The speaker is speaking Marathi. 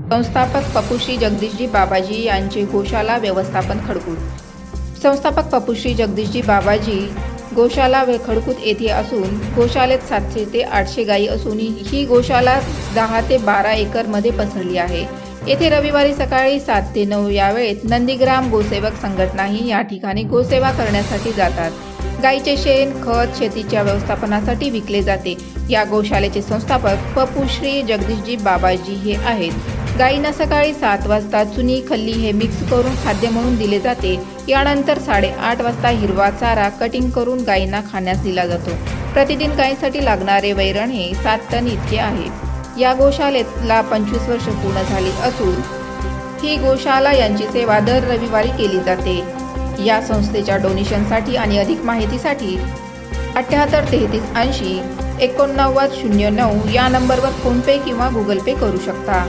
संस्थापक पपुश्री जगदीशजी बाबाजी यांचे गोशाला व्यवस्थापन खडकूट. संस्थापक पपुश्री जगदीशजी बाबाजी गोशाला खडकूट येथे असून गोशाळेत 700 ते 800 गायी असून ही गोशाला 10 ते 12 एकरमध्ये पसरली आहे. येथे रविवारी सकाळी 7 ते 9 या वेळेत नंदीग्राम गोसेवक संघटनाही या ठिकाणी गोसेवा करण्यासाठी जातात. गायीचे शेण खत शेतीच्या व्यवस्थापनासाठी विकले जाते. या गोशाळेचे संस्थापक पपुश्री जगदीशजी बाबाजी हे आहेत. गायींना सकाळी 7 वाजता चुनी खल्ली हे मिक्स करून खाद्य म्हणून दिले जाते. यानंतर 8:30 वाजता हिरवा चारा कटिंग करून गायींना खाण्यास दिला जातो. प्रतिदिन गायींसाठी लागणारे वैरण हे 7 टन इतके आहे. या गोशाळेला 25 वर्ष पूर्ण झाली असून ही गोशाला यांची सेवा दर रविवारी केली जाते. या संस्थेच्या डोनेशनसाठी आणि अधिक माहितीसाठी 78 33 80 89 09 या नंबरवर फोनपे किंवा गुगल पे करू शकता.